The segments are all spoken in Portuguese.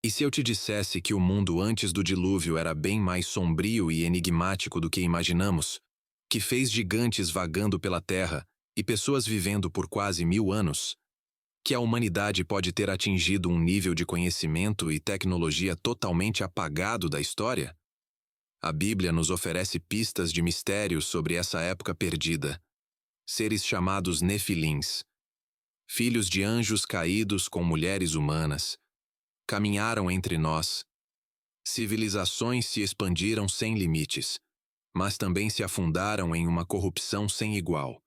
E se eu te dissesse que o mundo antes do dilúvio era bem mais sombrio e enigmático do que imaginamos, que fez gigantes vagando pela terra e pessoas vivendo por quase 1000 anos, que a humanidade pode ter atingido um nível de conhecimento e tecnologia totalmente apagado da história? A Bíblia nos oferece pistas de mistérios sobre essa época perdida. Seres chamados Nefilins, filhos de anjos caídos com mulheres humanas, caminharam entre nós. Civilizações se expandiram sem limites, mas também se afundaram em uma corrupção sem igual.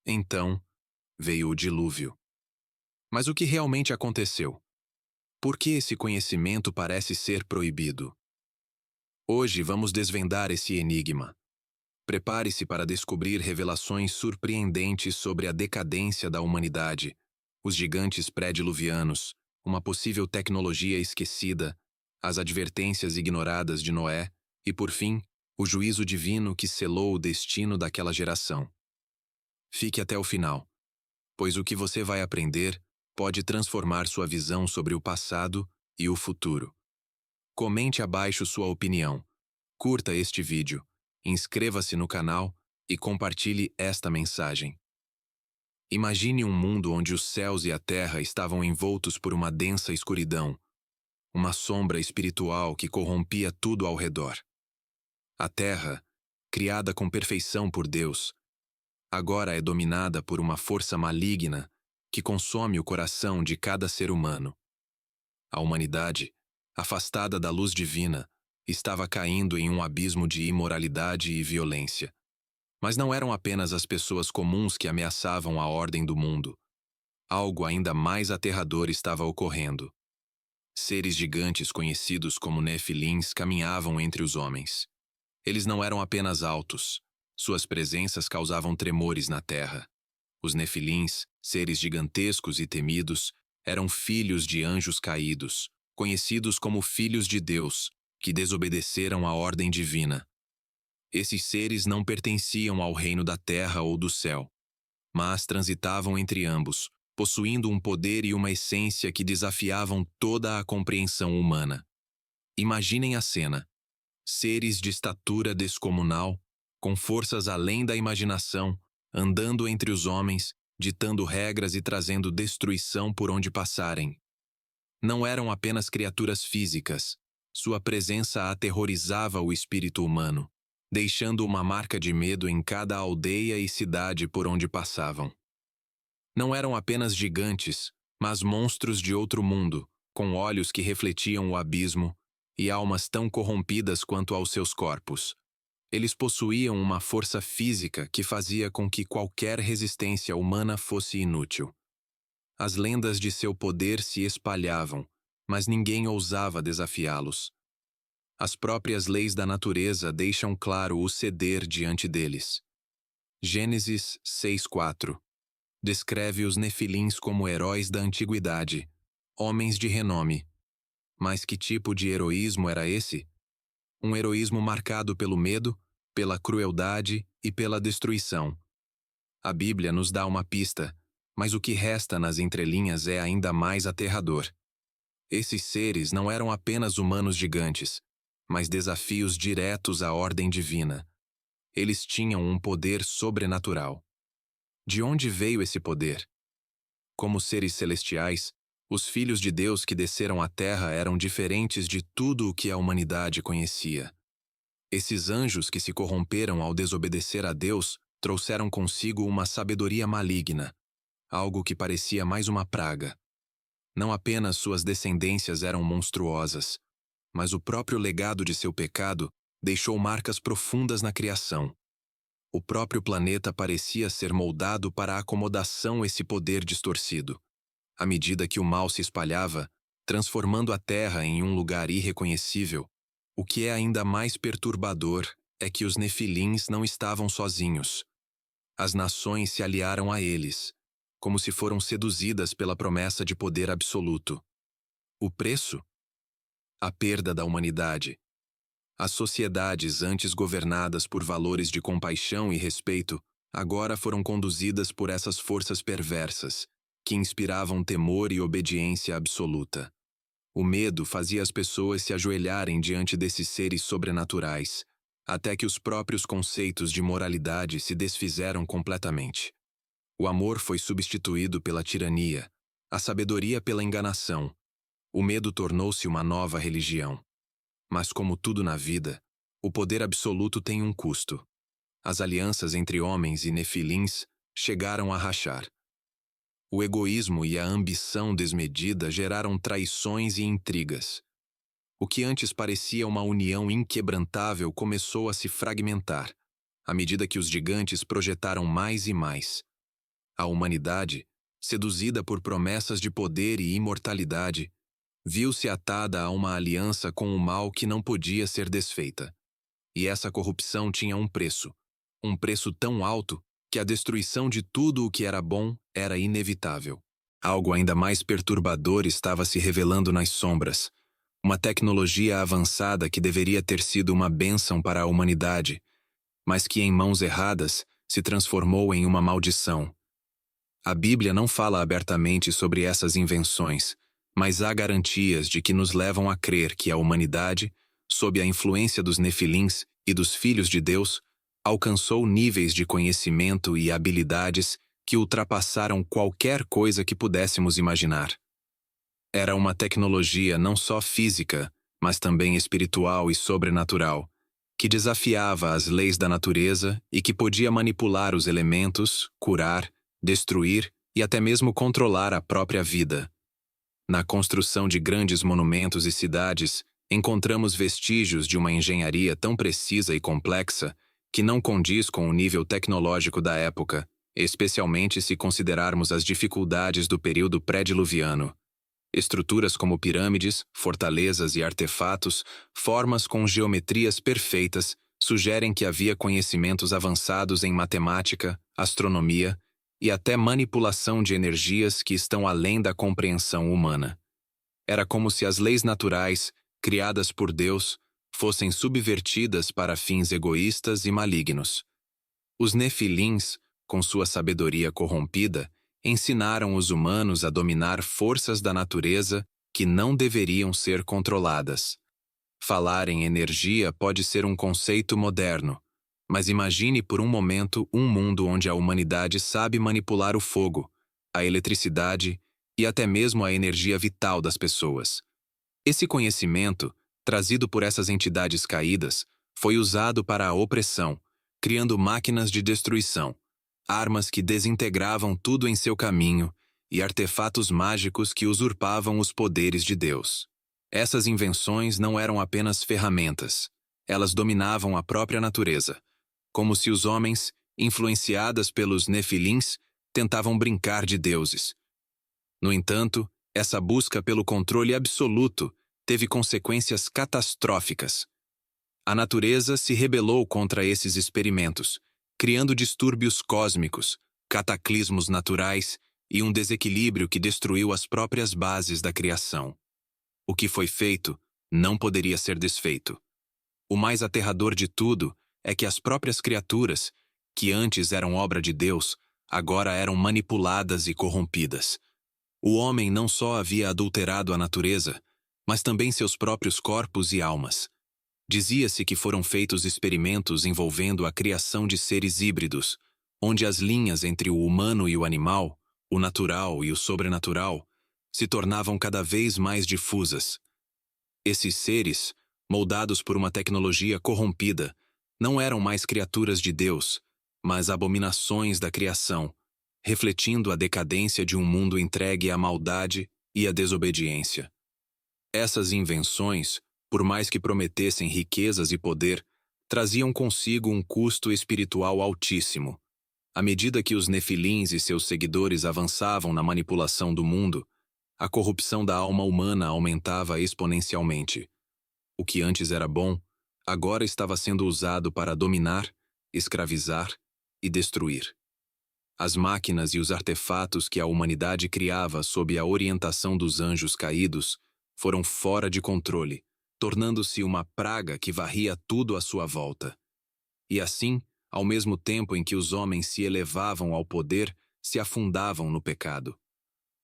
Então, veio o dilúvio. Mas o que realmente aconteceu? Por que esse conhecimento parece ser proibido? Hoje vamos desvendar esse enigma. Prepare-se para descobrir revelações surpreendentes sobre a decadência da humanidade, os gigantes pré-diluvianos, uma possível tecnologia esquecida, as advertências ignoradas de Noé e, por fim, o juízo divino que selou o destino daquela geração. Fique até o final, pois o que você vai aprender pode transformar sua visão sobre o passado e o futuro. Comente abaixo sua opinião, curta este vídeo, inscreva-se no canal e compartilhe esta mensagem. Imagine um mundo onde os céus e a terra estavam envoltos por uma densa escuridão, uma sombra espiritual que corrompia tudo ao redor. A terra, criada com perfeição por Deus, agora é dominada por uma força maligna que consome o coração de cada ser humano. A humanidade, afastada da luz divina, estava caindo em um abismo de imoralidade e violência. Mas não eram apenas as pessoas comuns que ameaçavam a ordem do mundo. Algo ainda mais aterrador estava ocorrendo. Seres gigantes conhecidos como Nefilins caminhavam entre os homens. Eles não eram apenas altos. Suas presenças causavam tremores na terra. Os Nefilins, seres gigantescos e temidos, eram filhos de anjos caídos, conhecidos como filhos de Deus, que desobedeceram à ordem divina. Esses seres não pertenciam ao reino da terra ou do céu, mas transitavam entre ambos, possuindo um poder e uma essência que desafiavam toda a compreensão humana. Imaginem a cena. Seres de estatura descomunal, com forças além da imaginação, andando entre os homens, ditando regras e trazendo destruição por onde passarem. Não eram apenas criaturas físicas. Sua presença aterrorizava o espírito humano, deixando uma marca de medo em cada aldeia e cidade por onde passavam. Não eram apenas gigantes, mas monstros de outro mundo, com olhos que refletiam o abismo e almas tão corrompidas quanto aos seus corpos. Eles possuíam uma força física que fazia com que qualquer resistência humana fosse inútil. As lendas de seu poder se espalhavam, mas ninguém ousava desafiá-los. As próprias leis da natureza deixam claro o ceder diante deles. Gênesis 6:4 descreve os Nefilins como heróis da antiguidade, homens de renome. Mas que tipo de heroísmo era esse? Um heroísmo marcado pelo medo, pela crueldade e pela destruição. A Bíblia nos dá uma pista, mas o que resta nas entrelinhas é ainda mais aterrador. Esses seres não eram apenas humanos gigantes, mas desafios diretos à ordem divina. Eles tinham um poder sobrenatural. De onde veio esse poder? Como seres celestiais, os filhos de Deus que desceram à terra eram diferentes de tudo o que a humanidade conhecia. Esses anjos que se corromperam ao desobedecer a Deus trouxeram consigo uma sabedoria maligna, algo que parecia mais uma praga. Não apenas suas descendências eram monstruosas, mas o próprio legado de seu pecado deixou marcas profundas na criação. O próprio planeta parecia ser moldado para a acomodação esse poder distorcido. À medida que o mal se espalhava, transformando a Terra em um lugar irreconhecível, o que é ainda mais perturbador é que os Nefilins não estavam sozinhos. As nações se aliaram a eles, como se foram seduzidas pela promessa de poder absoluto. O preço? A perda da humanidade. As sociedades antes governadas por valores de compaixão e respeito agora foram conduzidas por essas forças perversas, que inspiravam temor e obediência absoluta. O medo fazia as pessoas se ajoelharem diante desses seres sobrenaturais, até que os próprios conceitos de moralidade se desfizeram completamente. O amor foi substituído pela tirania, a sabedoria pela enganação. O medo tornou-se uma nova religião. Mas como tudo na vida, o poder absoluto tem um custo. As alianças entre homens e nefilins chegaram a rachar. O egoísmo e a ambição desmedida geraram traições e intrigas. O que antes parecia uma união inquebrantável começou a se fragmentar, à medida que os gigantes projetaram mais e mais. A humanidade, seduzida por promessas de poder e imortalidade, viu-se atada a uma aliança com o mal que não podia ser desfeita. E essa corrupção tinha um preço tão alto que a destruição de tudo o que era bom era inevitável. Algo ainda mais perturbador estava se revelando nas sombras. Uma tecnologia avançada que deveria ter sido uma bênção para a humanidade, mas que em mãos erradas se transformou em uma maldição. A Bíblia não fala abertamente sobre essas invenções, mas há garantias de que nos levam a crer que a humanidade, sob a influência dos nefilins e dos filhos de Deus, alcançou níveis de conhecimento e habilidades que ultrapassaram qualquer coisa que pudéssemos imaginar. Era uma tecnologia não só física, mas também espiritual e sobrenatural, que desafiava as leis da natureza e que podia manipular os elementos, curar, destruir e até mesmo controlar a própria vida. Na construção de grandes monumentos e cidades, encontramos vestígios de uma engenharia tão precisa e complexa que não condiz com o nível tecnológico da época, especialmente se considerarmos as dificuldades do período pré-diluviano. Estruturas como pirâmides, fortalezas e artefatos, formas com geometrias perfeitas, sugerem que havia conhecimentos avançados em matemática, astronomia e até manipulação de energias que estão além da compreensão humana. Era como se as leis naturais, criadas por Deus, fossem subvertidas para fins egoístas e malignos. Os nefilins, com sua sabedoria corrompida, ensinaram os humanos a dominar forças da natureza que não deveriam ser controladas. Falar em energia pode ser um conceito moderno, mas imagine por um momento um mundo onde a humanidade sabe manipular o fogo, a eletricidade e até mesmo a energia vital das pessoas. Esse conhecimento, trazido por essas entidades caídas, foi usado para a opressão, criando máquinas de destruição, armas que desintegravam tudo em seu caminho e artefatos mágicos que usurpavam os poderes de Deus. Essas invenções não eram apenas ferramentas, elas dominavam a própria natureza, como se os homens, influenciadas pelos nefilins, tentavam brincar de deuses. No entanto, essa busca pelo controle absoluto teve consequências catastróficas. A natureza se rebelou contra esses experimentos, criando distúrbios cósmicos, cataclismos naturais e um desequilíbrio que destruiu as próprias bases da criação. O que foi feito não poderia ser desfeito. O mais aterrador de tudo é que as próprias criaturas, que antes eram obra de Deus, agora eram manipuladas e corrompidas. O homem não só havia adulterado a natureza, mas também seus próprios corpos e almas. Dizia-se que foram feitos experimentos envolvendo a criação de seres híbridos, onde as linhas entre o humano e o animal, o natural e o sobrenatural, se tornavam cada vez mais difusas. Esses seres, moldados por uma tecnologia corrompida, não eram mais criaturas de Deus, mas abominações da criação, refletindo a decadência de um mundo entregue à maldade e à desobediência. Essas invenções, por mais que prometessem riquezas e poder, traziam consigo um custo espiritual altíssimo. À medida que os nefilins e seus seguidores avançavam na manipulação do mundo, a corrupção da alma humana aumentava exponencialmente. O que antes era bom, agora estava sendo usado para dominar, escravizar e destruir. As máquinas e os artefatos que a humanidade criava sob a orientação dos anjos caídos foram fora de controle, tornando-se uma praga que varria tudo à sua volta. E assim, ao mesmo tempo em que os homens se elevavam ao poder, se afundavam no pecado.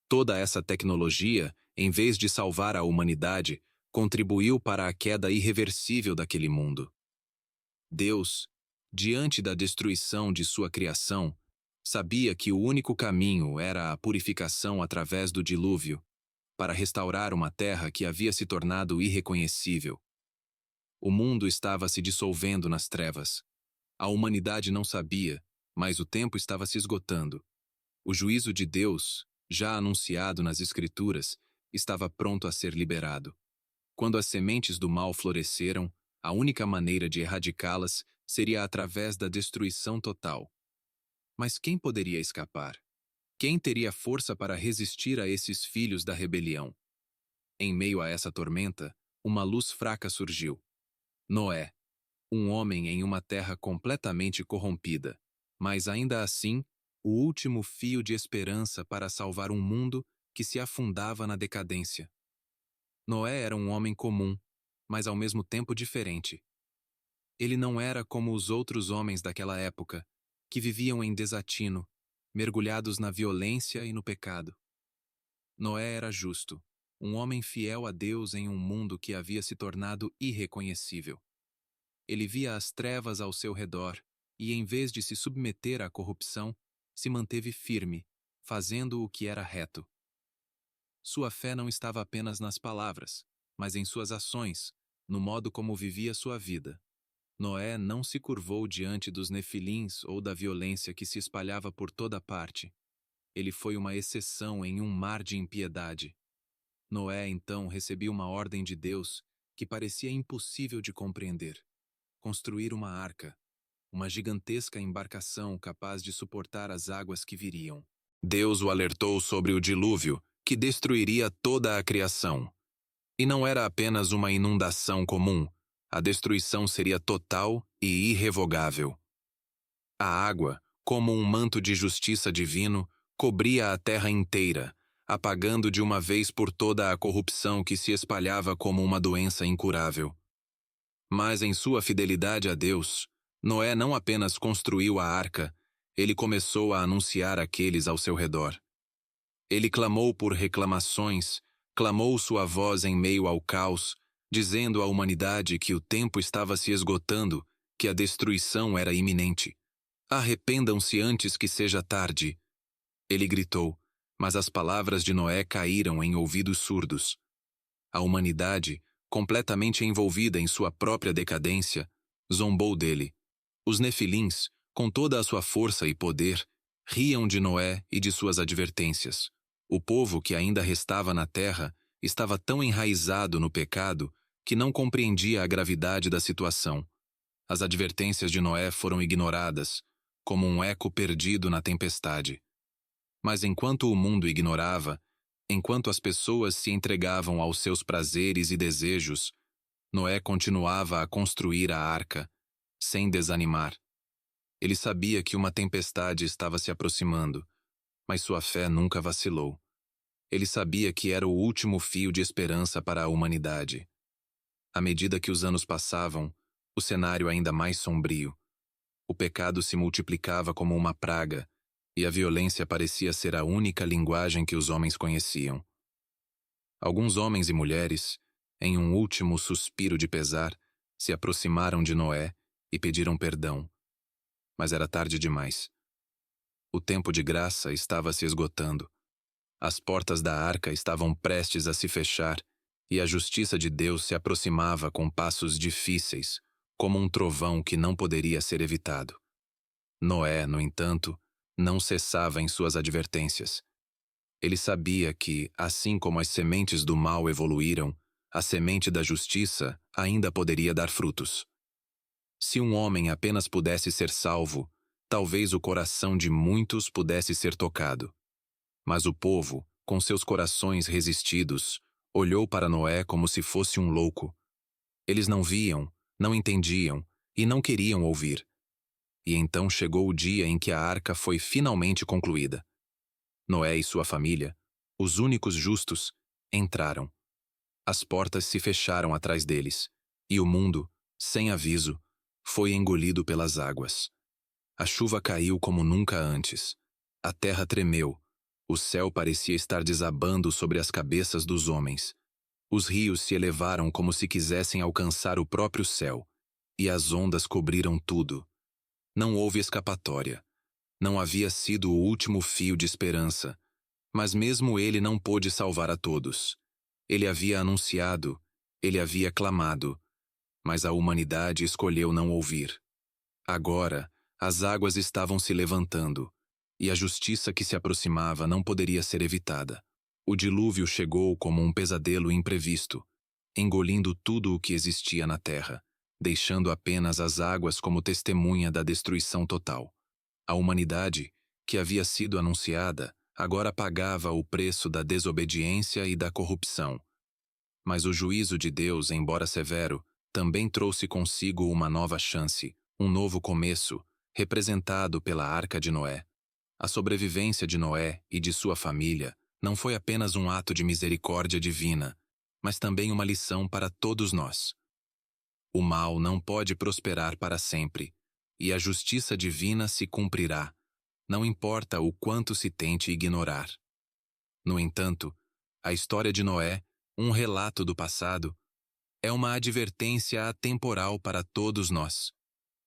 Toda essa tecnologia, em vez de salvar a humanidade, contribuiu para a queda irreversível daquele mundo. Deus, diante da destruição de sua criação, sabia que o único caminho era a purificação através do dilúvio, para restaurar uma terra que havia se tornado irreconhecível. O mundo estava se dissolvendo nas trevas. A humanidade não sabia, mas o tempo estava se esgotando. O juízo de Deus, já anunciado nas Escrituras, estava pronto a ser liberado. Quando as sementes do mal floresceram, a única maneira de erradicá-las seria através da destruição total. Mas quem poderia escapar? Quem teria força para resistir a esses filhos da rebelião? Em meio a essa tormenta, uma luz fraca surgiu. Noé, um homem em uma terra completamente corrompida, mas ainda assim, o último fio de esperança para salvar um mundo que se afundava na decadência. Noé era um homem comum, mas ao mesmo tempo diferente. Ele não era como os outros homens daquela época, que viviam em desatino, mergulhados na violência e no pecado. Noé era justo, um homem fiel a Deus em um mundo que havia se tornado irreconhecível. Ele via as trevas ao seu redor e, em vez de se submeter à corrupção, se manteve firme, fazendo o que era reto. Sua fé não estava apenas nas palavras, mas em suas ações, no modo como vivia sua vida. Noé não se curvou diante dos nefilins ou da violência que se espalhava por toda parte. Ele foi uma exceção em um mar de impiedade. Noé, então, recebeu uma ordem de Deus que parecia impossível de compreender: construir uma arca, uma gigantesca embarcação capaz de suportar as águas que viriam. Deus o alertou sobre o dilúvio, que destruiria toda a criação. E não era apenas uma inundação comum, a destruição seria total e irrevogável. A água, como um manto de justiça divino, cobria a terra inteira, apagando de uma vez por toda a corrupção que se espalhava como uma doença incurável. Mas em sua fidelidade a Deus, Noé não apenas construiu a arca, ele começou a anunciar àqueles ao seu redor. Ele clamou por reclamações, clamou sua voz em meio ao caos, dizendo à humanidade que o tempo estava se esgotando, que a destruição era iminente. Arrependam-se antes que seja tarde. Ele gritou, mas as palavras de Noé caíram em ouvidos surdos. A humanidade, completamente envolvida em sua própria decadência, zombou dele. Os nefilins, com toda a sua força e poder, riam de Noé e de suas advertências. O povo que ainda restava na terra estava tão enraizado no pecado que não compreendia a gravidade da situação. As advertências de Noé foram ignoradas, como um eco perdido na tempestade. Mas enquanto o mundo ignorava, enquanto as pessoas se entregavam aos seus prazeres e desejos, Noé continuava a construir a arca, sem desanimar. Ele sabia que uma tempestade estava se aproximando, mas sua fé nunca vacilou. Ele sabia que era o último fio de esperança para a humanidade. À medida que os anos passavam, o cenário ainda mais sombrio. O pecado se multiplicava como uma praga, e a violência parecia ser a única linguagem que os homens conheciam. Alguns homens e mulheres, em um último suspiro de pesar, se aproximaram de Noé e pediram perdão. Mas era tarde demais. O tempo de graça estava se esgotando. As portas da arca estavam prestes a se fechar, e a justiça de Deus se aproximava com passos difíceis, como um trovão que não poderia ser evitado. Noé, no entanto, não cessava em suas advertências. Ele sabia que, assim como as sementes do mal evoluíram, a semente da justiça ainda poderia dar frutos. Se um homem apenas pudesse ser salvo, talvez o coração de muitos pudesse ser tocado. Mas o povo, com seus corações resistidos, olhou para Noé como se fosse um louco. Eles não viam, não entendiam e não queriam ouvir. E então chegou o dia em que a arca foi finalmente concluída. Noé e sua família, os únicos justos, entraram. As portas se fecharam atrás deles, e o mundo, sem aviso, foi engolido pelas águas. A chuva caiu como nunca antes. A terra tremeu. O céu parecia estar desabando sobre as cabeças dos homens. Os rios se elevaram como se quisessem alcançar o próprio céu, e as ondas cobriram tudo. Não houve escapatória. Não havia sido o último fio de esperança, mas mesmo ele não pôde salvar a todos. Ele havia anunciado, ele havia clamado, mas a humanidade escolheu não ouvir. Agora, as águas estavam se levantando, e a justiça que se aproximava não poderia ser evitada. O dilúvio chegou como um pesadelo imprevisto, engolindo tudo o que existia na terra, deixando apenas as águas como testemunha da destruição total. A humanidade, que havia sido anunciada, agora pagava o preço da desobediência e da corrupção. Mas o juízo de Deus, embora severo, também trouxe consigo uma nova chance, um novo começo, representado pela Arca de Noé. A sobrevivência de Noé e de sua família não foi apenas um ato de misericórdia divina, mas também uma lição para todos nós. O mal não pode prosperar para sempre, e a justiça divina se cumprirá, não importa o quanto se tente ignorar. No entanto, a história de Noé, um relato do passado, é uma advertência atemporal para todos nós.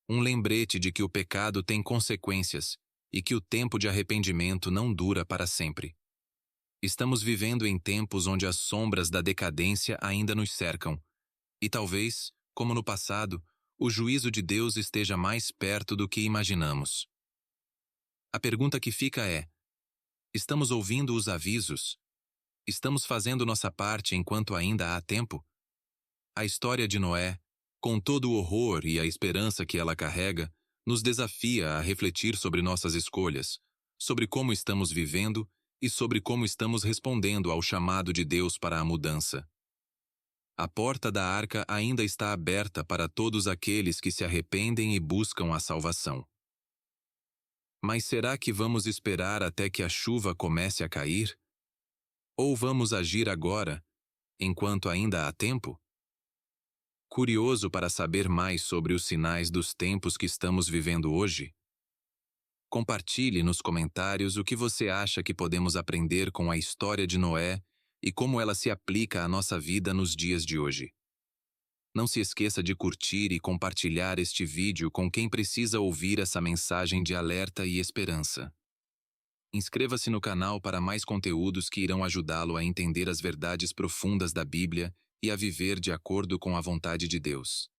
Um lembrete de que o pecado tem consequências e que o tempo de arrependimento não dura para sempre. Estamos vivendo em tempos onde as sombras da decadência ainda nos cercam, e talvez, como no passado, o juízo de Deus esteja mais perto do que imaginamos. A pergunta que fica é: estamos ouvindo os avisos? Estamos fazendo nossa parte enquanto ainda há tempo? A história de Noé, com todo o horror e a esperança que ela carrega, nos desafia a refletir sobre nossas escolhas, sobre como estamos vivendo e sobre como estamos respondendo ao chamado de Deus para a mudança. A porta da arca ainda está aberta para todos aqueles que se arrependem e buscam a salvação. Mas será que vamos esperar até que a chuva comece a cair? Ou vamos agir agora, enquanto ainda há tempo? Curioso para saber mais sobre os sinais dos tempos que estamos vivendo hoje? Compartilhe nos comentários o que você acha que podemos aprender com a história de Noé e como ela se aplica à nossa vida nos dias de hoje. Não se esqueça de curtir e compartilhar este vídeo com quem precisa ouvir essa mensagem de alerta e esperança. Inscreva-se no canal para mais conteúdos que irão ajudá-lo a entender as verdades profundas da Bíblia e a viver de acordo com a vontade de Deus.